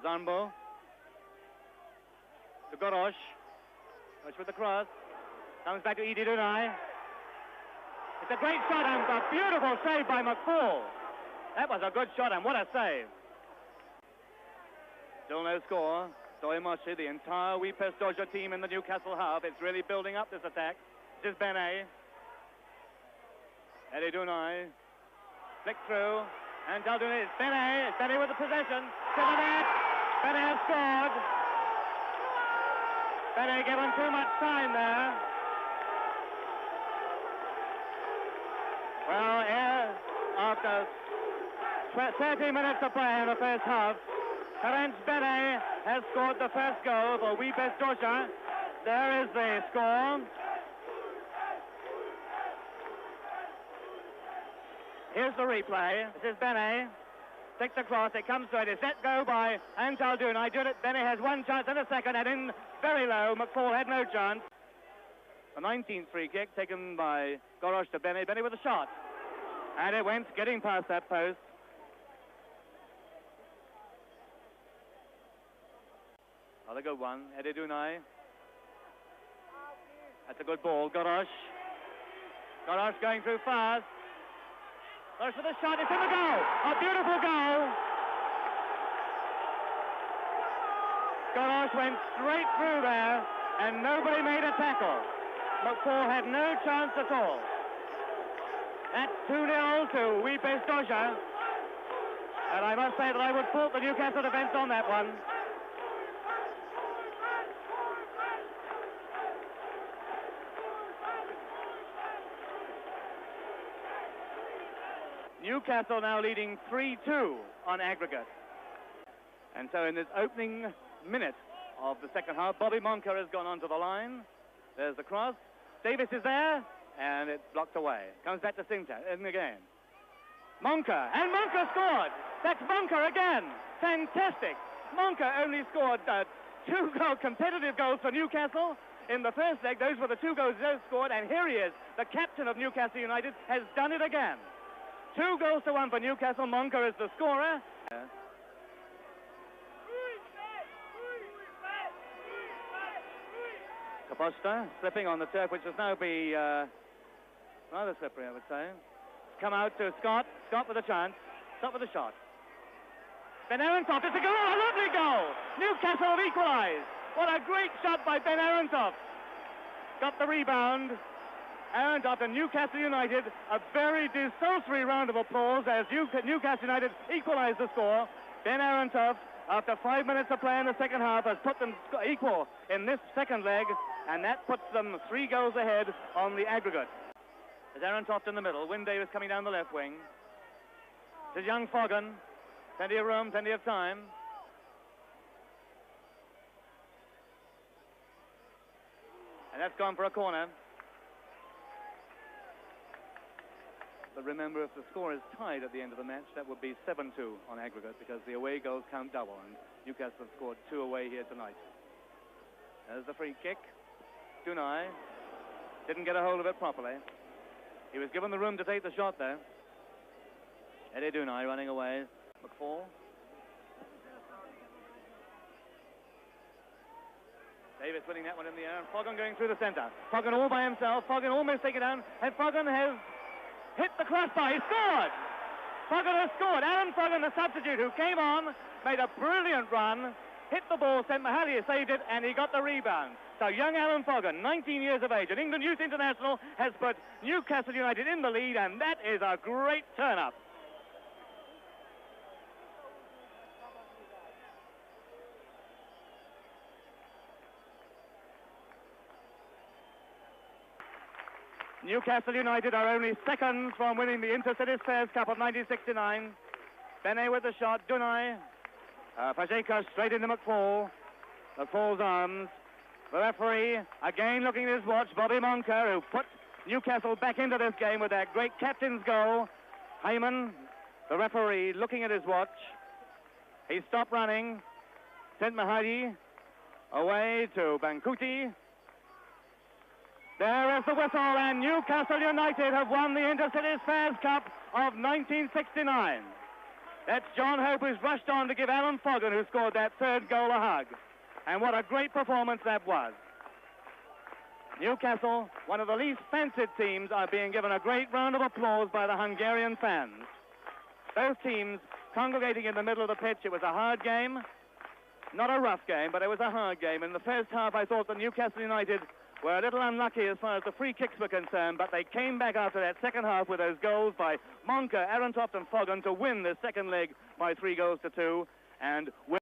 Zarmbo. To Gorosh. Gorosh with the cross. Comes back to Edie Dunai. It's a great shot and a beautiful save by McFall. That was a good shot and what a save. Still no score. Stoimashi, the entire Újpest Dózsa team in the Newcastle half. It's really building up this attack. This is Bene. Eddie Dunai. Flick through. And Dalduni, it's Bene. It's Bene with the possession. To the net. Bene has scored. Bene given too much time there. Well, here, after 30 minutes of play in the first half, Ferenc Bene has scored the first goal for Újpest Dózsa. There is the score. Here's the replay. This is Bene. Takes the cross. It comes to it. It's let go by Antal Dunai. Bene has one chance and a second, and in very low. McFall had no chance. The 19th free kick taken by Gorosh to Bene. Bene with a shot. And it went, getting past that post. Another good one. Eddie Dunai. That's a good ball. Gorosh. Gorosh going through fast. Gorosh with a shot. It's in the goal. A beautiful goal. Gorosh went straight through there, and nobody made a tackle. McFall had no chance at all. That's 2-0 to Újpest Dózsa. And I must say that I would fault the Newcastle defence on that one. Newcastle now leading 3-2 on aggregate. And so in this opening minute of the second half, Bobby Monker has gone onto the line. There's the cross. Davis is there, and it's blocked away. Comes back to Sinta, in again. Monker, and Monker scored! That's Monker again! Fantastic! Monker only scored two competitive goals for Newcastle. In the first leg, those were the two goals they scored, and here he is, the captain of Newcastle United, has done it again. 2 goals to 1 for Newcastle. Monker is the scorer. Kaposta slipping on the turf, which has now be rather slippery, I would say. Come out to Scott. Scott with a chance. Scott with a shot. Ben Arentoft, it's a goal, a lovely goal. Newcastle have equalised. What a great shot by Ben Arentoft. Got the rebound. Arentoft and Newcastle United, a very desultory round of applause as Newcastle United equalise the score. Ben Arentoft, after 5 minutes of play in the second half, has put them equal in this second leg, and that puts them 3 goals ahead on the aggregate. There's Arentoft in the middle, Wyn Davis coming down the left wing. There's young Foggen, plenty of room, plenty of time. And that's gone for a corner. But remember, if the score is tied at the end of the match, that would be 7-2 on aggregate, because the away goals count double, and Newcastle have scored 2 away here tonight. There's the free kick. Dunai didn't get a hold of it properly. He was given the room to take the shot there. Eddie Dunai running away. McFall. Davis winning that one in the air, and Foggen going through the centre. Foggen all by himself. Foggen almost taken down, and Foggen has hit the crossbar. He scored! Foggen has scored. Aaron Foggen, the substitute, who came on, made a brilliant run, hit the ball, St. Mahalia saved it, and he got the rebound. So young Alan Foggen, 19 years of age, an England Youth International, has put Newcastle United in the lead, and that is a great turn-up. Newcastle United are only seconds from winning the Intercities Fairs Cup of 1969. Bene with the shot. Dunai. Fazekas straight into McFall. McFall's arms. The referee again looking at his watch. Bobby Monker, who put Newcastle back into this game with that great captain's goal. Heyman, the referee, looking at his watch. He stopped running. St. Mahadi away to Bankuti. There is the whistle, and Newcastle United have won the Intercities Fairs Cup of 1969. That's John Hope, who's rushed on to give Alan Foggon, who scored that third goal, a hug. And what a great performance that was. Newcastle, one of the least fancied teams, are being given a great round of applause by the Hungarian fans. Both teams congregating in the middle of the pitch. It was a hard game. Not a rough game, but it was a hard game. In the first half, I thought that Newcastle United were a little unlucky as far as the free kicks were concerned, but they came back after that second half with those goals by Monka, Arentoft and Foggon to win the second leg by 3 goals to 2. And